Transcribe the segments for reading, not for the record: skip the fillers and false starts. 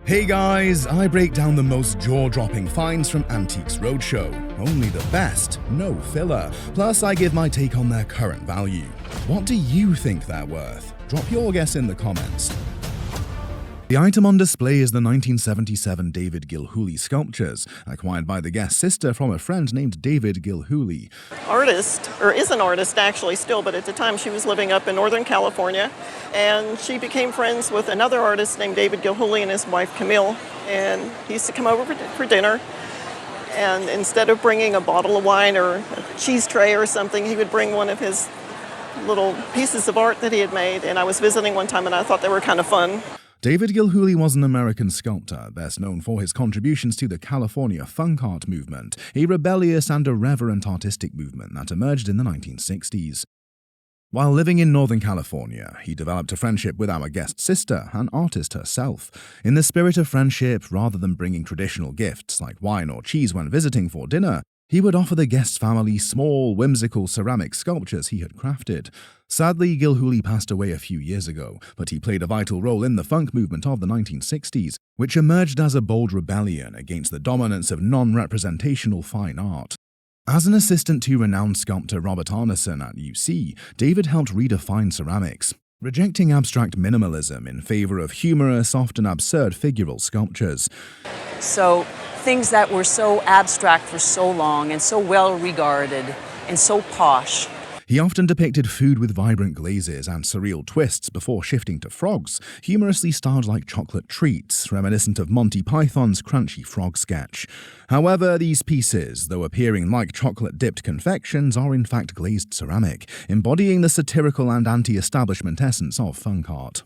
Hey guys, I break down the most jaw-dropping finds from Antiques Roadshow. Only the best, no filler. Plus, I give my take on their current value. What do you think they're worth? Drop your guess in the comments. The item on display is the 1977 David Gilhooly sculptures, acquired by the guest's sister from a friend named David Gilhooly. Artist, or is an artist actually still, but at the time she was living up in Northern California, and she became friends with another artist named David Gilhooly and his wife Camille, and he used to come over for dinner, and instead of bringing a bottle of wine or a cheese tray or something, he would bring one of his little pieces of art that he had made, and I was visiting one time and I thought they were kind of fun. David Gilhooly was an American sculptor, best known for his contributions to the California funk art movement, a rebellious and irreverent artistic movement that emerged in the 1960s. While living in Northern California, he developed a friendship with our guest's sister, an artist herself. In the spirit of friendship, rather than bringing traditional gifts like wine or cheese when visiting for dinner, he would offer the guest's family small, whimsical ceramic sculptures he had crafted. Sadly, Gilhooly passed away a few years ago, but he played a vital role in the funk movement of the 1960s, which emerged as a bold rebellion against the dominance of non-representational fine art. As an assistant to renowned sculptor Robert Arneson at UC, David helped redefine ceramics, rejecting abstract minimalism in favor of humorous, often absurd figural sculptures. So things that were so abstract for so long and so well regarded and so posh. He often depicted food with vibrant glazes and surreal twists before shifting to frogs, humorously styled like chocolate treats, reminiscent of Monty Python's crunchy frog sketch. However, these pieces, though appearing like chocolate-dipped confections, are in fact glazed ceramic, embodying the satirical and anti-establishment essence of funk art.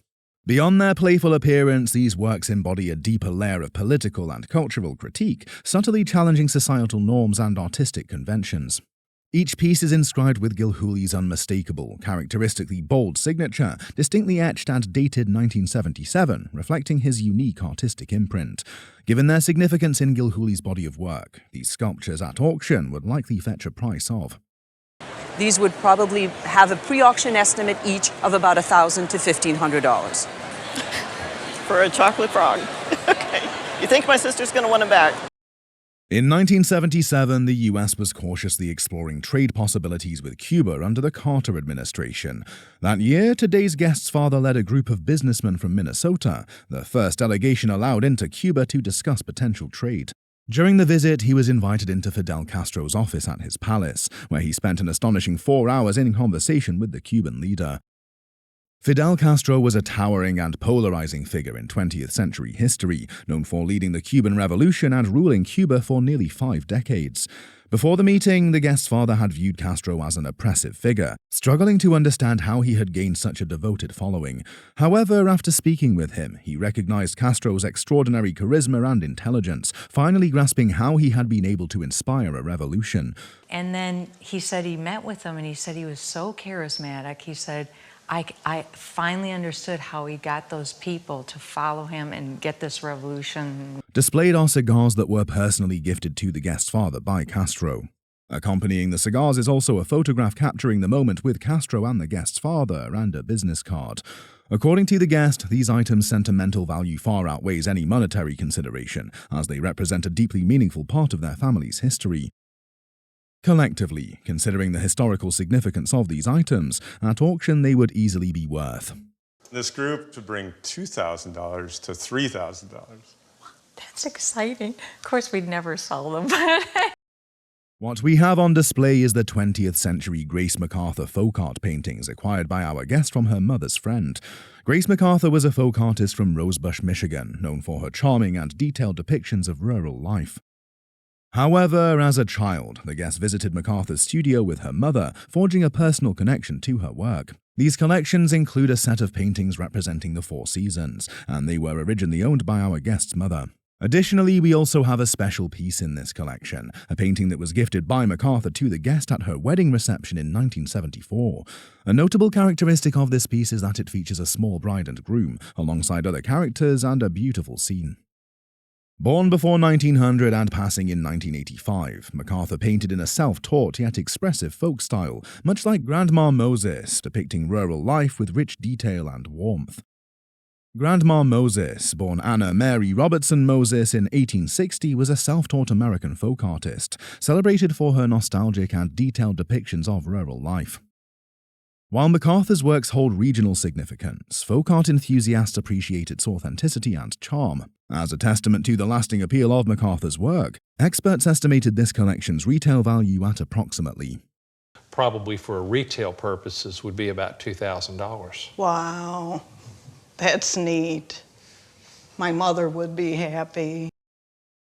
Beyond their playful appearance, these works embody a deeper layer of political and cultural critique, subtly challenging societal norms and artistic conventions. Each piece is inscribed with Gilhooly's unmistakable, characteristically bold signature, distinctly etched and dated 1977, reflecting his unique artistic imprint. Given their significance in Gilhooly's body of work, these sculptures at auction would likely fetch a price of. These would probably have a pre-auction estimate each of about $1,000 to $1,500. For a chocolate frog. Okay. You think my sister's going to want them back? In 1977, the US was cautiously exploring trade possibilities with Cuba under the Carter administration. That year, today's guest's father led a group of businessmen from Minnesota, the first delegation allowed into Cuba to discuss potential trade. During the visit, he was invited into Fidel Castro's office at his palace, where he spent an astonishing 4 hours in conversation with the Cuban leader. Fidel Castro was a towering and polarizing figure in 20th century history, known for leading the Cuban Revolution and ruling Cuba for nearly 5 decades. Before the meeting, the guest's father had viewed Castro as an oppressive figure, struggling to understand how he had gained such a devoted following. However, after speaking with him, he recognized Castro's extraordinary charisma and intelligence, finally grasping how he had been able to inspire a revolution. And then he said he met with him and he said he was so charismatic. He said, I finally understood how he got those people to follow him and get this revolution. Displayed are cigars that were personally gifted to the guest's father by Castro. Accompanying the cigars is also a photograph capturing the moment with Castro and the guest's father and a business card. According to the guest, these items' sentimental value far outweighs any monetary consideration, as they represent a deeply meaningful part of their family's history. Collectively, considering the historical significance of these items, at auction they would easily be worth. This group to bring $2,000 to $3,000. That's exciting. Of course, we'd never sell them. What we have on display is the 20th century Grace MacArthur folk art paintings acquired by our guest from her mother's friend. Grace MacArthur was a folk artist from Rosebush, Michigan, known for her charming and detailed depictions of rural life. However, as a child, the guest visited MacArthur's studio with her mother, forging a personal connection to her work. These collections include a set of paintings representing the 4 seasons, and they were originally owned by our guest's mother. Additionally, we also have a special piece in this collection, a painting that was gifted by MacArthur to the guest at her wedding reception in 1974. A notable characteristic of this piece is that it features a small bride and groom, alongside other characters, and a beautiful scene. Born before 1900 and passing in 1985, MacArthur painted in a self-taught yet expressive folk style, much like Grandma Moses, depicting rural life with rich detail and warmth. Grandma Moses, born Anna Mary Robertson Moses in 1860, was a self-taught American folk artist, celebrated for her nostalgic and detailed depictions of rural life. While MacArthur's works hold regional significance, folk art enthusiasts appreciate its authenticity and charm. As a testament to the lasting appeal of MacArthur's work, experts estimated this collection's retail value at approximately probably for retail purposes would be about $2,000. Wow, that's neat. My mother would be happy.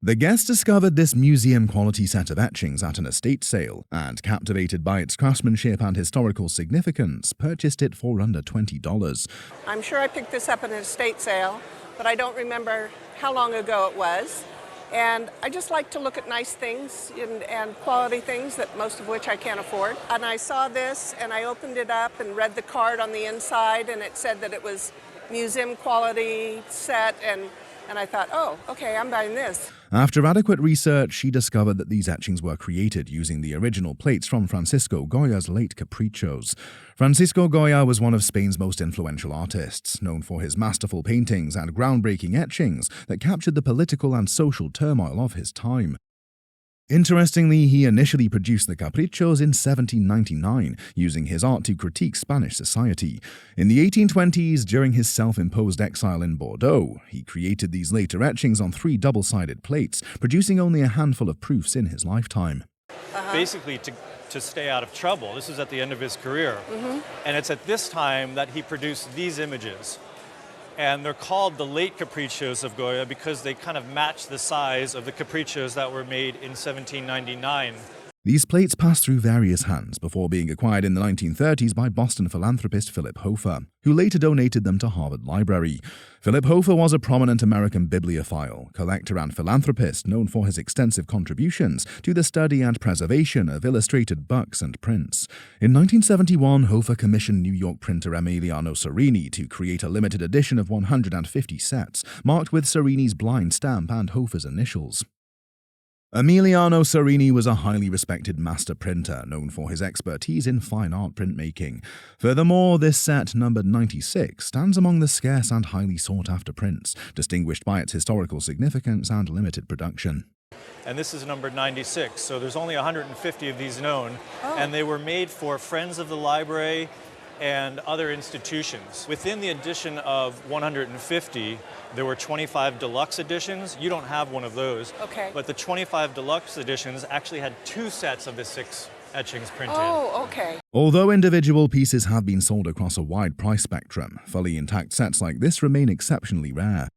The guests discovered this museum-quality set of etchings at an estate sale and, captivated by its craftsmanship and historical significance, purchased it for under $20. I'm sure I picked this up at an estate sale, but I don't remember how long ago it was. And I just like to look at nice things and quality things, that most of which I can't afford. And I saw this and I opened it up and read the card on the inside, and it said that it was museum quality set, and I thought, oh, okay, I'm buying this. After adequate research, she discovered that these etchings were created using the original plates from Francisco Goya's late caprichos. Francisco Goya was one of Spain's most influential artists, known for his masterful paintings and groundbreaking etchings that captured the political and social turmoil of his time. Interestingly, he initially produced the caprichos in 1799, using his art to critique Spanish society. In the 1820s, during his self-imposed exile in Bordeaux, he created these later etchings on 3 double-sided plates, producing only a handful of proofs in his lifetime. Basically, to stay out of trouble. This was at the end of his career. And it's at this time that he produced these images. And they're called the late caprichos of Goya because they kind of match the size of the caprichos that were made in 1799. These plates passed through various hands before being acquired in the 1930s by Boston philanthropist Philip Hofer, who later donated them to Harvard Library. Philip Hofer was a prominent American bibliophile, collector and philanthropist known for his extensive contributions to the study and preservation of illustrated books and prints. In 1971, Hofer commissioned New York printer Emiliano Serini to create a limited edition of 150 sets, marked with Serini's blind stamp and Hofer's initials. Emiliano Serini was a highly respected master printer known for his expertise in fine art printmaking. Furthermore, this set, numbered 96, stands among the scarce and highly sought-after prints, distinguished by its historical significance and limited production. And this is number 96, so there's only 150 of these known, and they were made for Friends of the Library and other institutions. Within the edition of 150, there were 25 deluxe editions. You don't have one of those. Okay. But the 25 deluxe editions actually had 2 sets of the 6 etchings printed. Oh, okay. Although individual pieces have been sold across a wide price spectrum, fully intact sets like this remain exceptionally rare.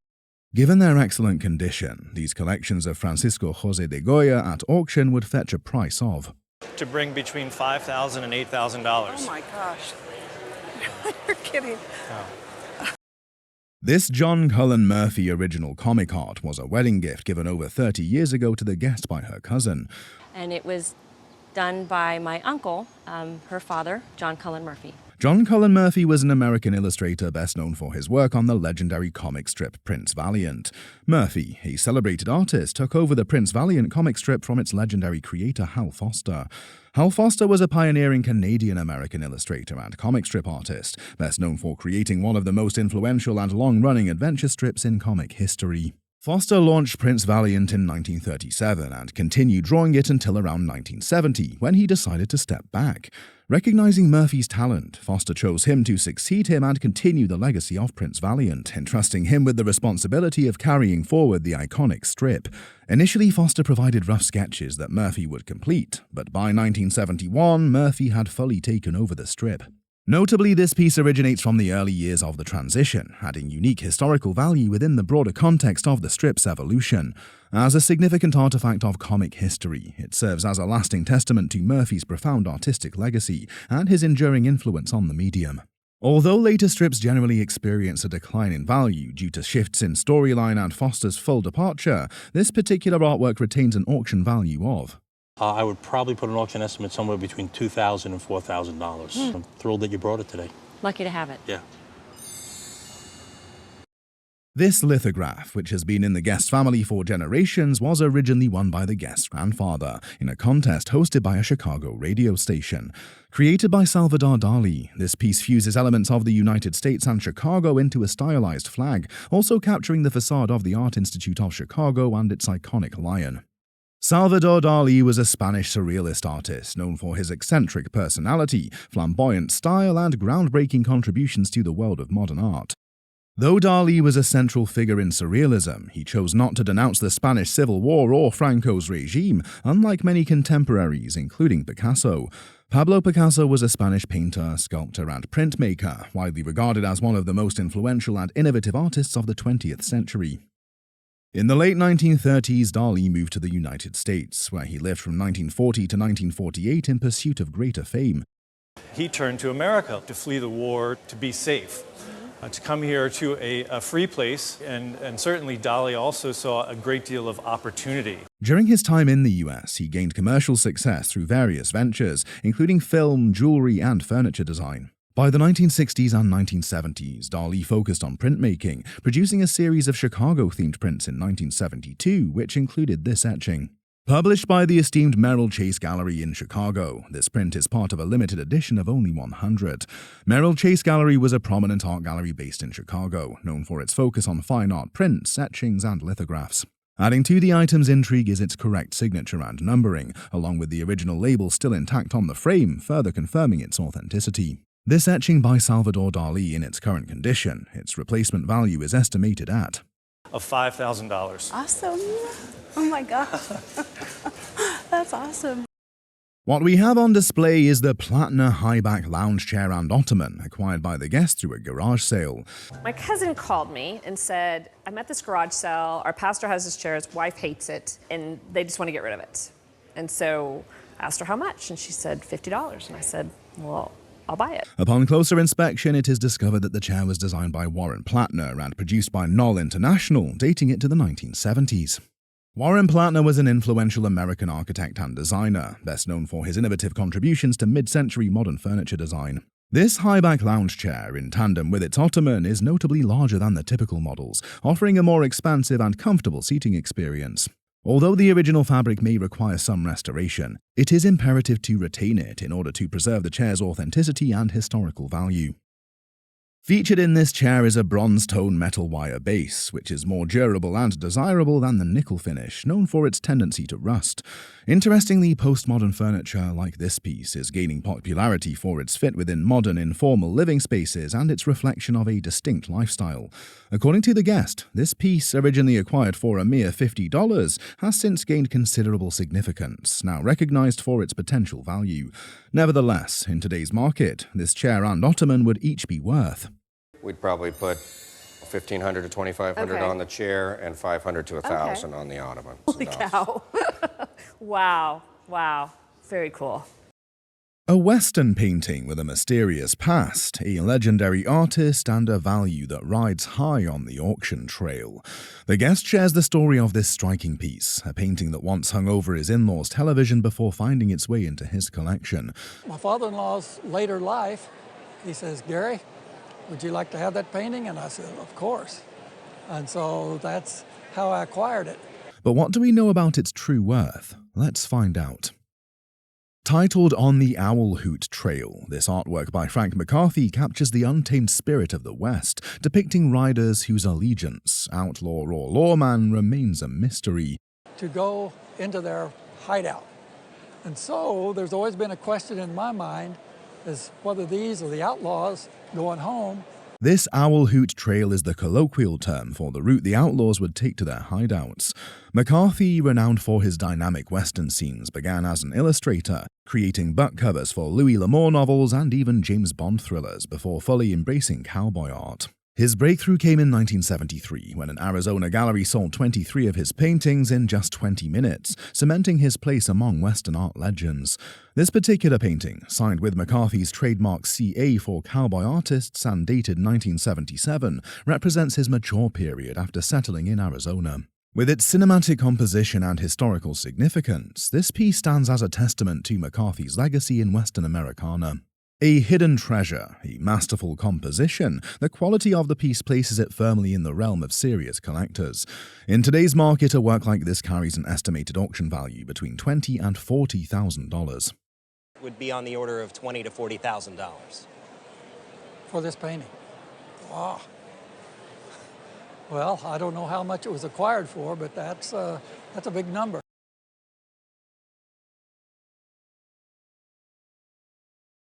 Given their excellent condition, these collections of Francisco José de Goya at auction would fetch a price of To bring between $5,000 and $8,000. Oh my gosh. You're kidding. This John Cullen Murphy original comic art was a wedding gift given over 30 years ago to the guest by her cousin. And it was done by my uncle, her father, John Cullen Murphy. John Cullen Murphy was an American illustrator best known for his work on the legendary comic strip Prince Valiant. Murphy, a celebrated artist, took over the Prince Valiant comic strip from its legendary creator Hal Foster. Hal Foster was a pioneering Canadian-American illustrator and comic strip artist, best known for creating one of the most influential and long-running adventure strips in comic history. Foster launched Prince Valiant in 1937 and continued drawing it until around 1970, when he decided to step back. Recognizing Murphy's talent, Foster chose him to succeed him and continue the legacy of Prince Valiant, entrusting him with the responsibility of carrying forward the iconic strip. Initially, Foster provided rough sketches that Murphy would complete, but by 1971, Murphy had fully taken over the strip. Notably, this piece originates from the early years of the transition, adding unique historical value within the broader context of the strip's evolution. As a significant artifact of comic history, it serves as a lasting testament to Murphy's profound artistic legacy and his enduring influence on the medium. Although later strips generally experience a decline in value due to shifts in storyline and Foster's full departure, this particular artwork retains an auction value of I would probably put an auction estimate somewhere between $2,000 and $4,000. I'm thrilled that you brought it today. Lucky to have it. Yeah. This lithograph, which has been in the Guest family for generations, was originally won by the Guest's grandfather in a contest hosted by a Chicago radio station. Created by Salvador Dali, this piece fuses elements of the United States and Chicago into a stylized flag, also capturing the facade of the Art Institute of Chicago and its iconic lion. Salvador Dali was a Spanish surrealist artist known for his eccentric personality, flamboyant style, and groundbreaking contributions to the world of modern art. Though Dali was a central figure in surrealism, he chose not to denounce the Spanish Civil War or Franco's regime, unlike many contemporaries, including Picasso. Pablo Picasso was a Spanish painter, sculptor, and printmaker, widely regarded as one of the most influential and innovative artists of the 20th century. In the late 1930s, Dali moved to the United States, where he lived from 1940 to 1948 in pursuit of greater fame. He turned to America to flee the war, to be safe. To come here to a free place, and certainly Dali also saw a great deal of opportunity. During his time in the US, he gained commercial success through various ventures, including film, jewelry, and furniture design. By the 1960s and 1970s, Dali focused on printmaking, producing a series of Chicago-themed prints in 1972, which included this etching. Published by the esteemed Merrill Chase Gallery in Chicago, this print is part of a limited edition of only 100. Merrill Chase Gallery was a prominent art gallery based in Chicago, known for its focus on fine art prints, etchings, and lithographs. Adding to the item's intrigue is its correct signature and numbering, along with the original label still intact on the frame, further confirming its authenticity. This etching by Salvador Dali in its current condition, its replacement value is estimated at Of $5,000. Awesome. Oh my gosh. That's awesome. What we have on display is the Platner high-back lounge chair and ottoman, acquired by the Guest through a garage sale. My cousin called me and said, I'm at this garage sale, our pastor has this chair, his wife hates it, and they just want to get rid of it. And so I asked her how much, and she said $50. And I said, well, I'll buy it. Upon closer inspection, it is discovered that the chair was designed by Warren Platner and produced by Knoll International, dating it to the 1970s. Warren Platner was an influential American architect and designer, best known for his innovative contributions to mid-century modern furniture design. This high-back lounge chair, in tandem with its ottoman, is notably larger than the typical models, offering a more expansive and comfortable seating experience. Although the original fabric may require some restoration, it is imperative to retain it in order to preserve the chair's authenticity and historical value. Featured in this chair is a bronze-tone metal wire base, which is more durable and desirable than the nickel finish, known for its tendency to rust. Interestingly, postmodern furniture like this piece is gaining popularity for its fit within modern, informal living spaces and its reflection of a distinct lifestyle. According to the Guest, this piece, originally acquired for a mere $50, has since gained considerable significance, now recognized for its potential value. Nevertheless, in today's market, this chair and ottoman would each be worth. We'd probably put $1,500 to $2,500 on the chair and $500 to $1,000 on the ottoman. Holy cow. Wow. Wow. Very cool. A Western painting with a mysterious past, a legendary artist, and a value that rides high on the auction trail. The Guest shares the story of this striking piece, a painting that once hung over his in-laws' television before finding its way into his collection. My father-in-law's later life, he says, Gary, would you like to have that painting? And I said, of course. And so that's how I acquired it. But what do we know about its true worth? Let's find out. Titled On the Owl Hoot Trail, this artwork by Frank McCarthy captures the untamed spirit of the West, depicting riders whose allegiance, outlaw or lawman, remains a mystery. To go into their hideout. And so there's always been a question in my mind as whether these are the outlaws going home. This Owl Hoot Trail is the colloquial term for the route the outlaws would take to their hideouts. McCarthy, renowned for his dynamic Western scenes, began as an illustrator, creating butt covers for Louis L'Amour novels and even James Bond thrillers before fully embracing cowboy art. His breakthrough came in 1973 when an Arizona gallery sold 23 of his paintings in just 20 minutes, cementing his place among Western art legends. This particular painting, signed with McCarthy's trademark CA for cowboy artists and dated 1977, represents his mature period after settling in Arizona. With its cinematic composition and historical significance, this piece stands as a testament to McCarthy's legacy in Western Americana. A hidden treasure, a masterful composition, the quality of the piece places it firmly in the realm of serious collectors. In today's market, a work like this carries an estimated auction value between $20,000 and $40,000. Would be on the order of $20,000 to $40,000. For this painting. Wow. Well, I don't know how much it was acquired for, but that's a big number.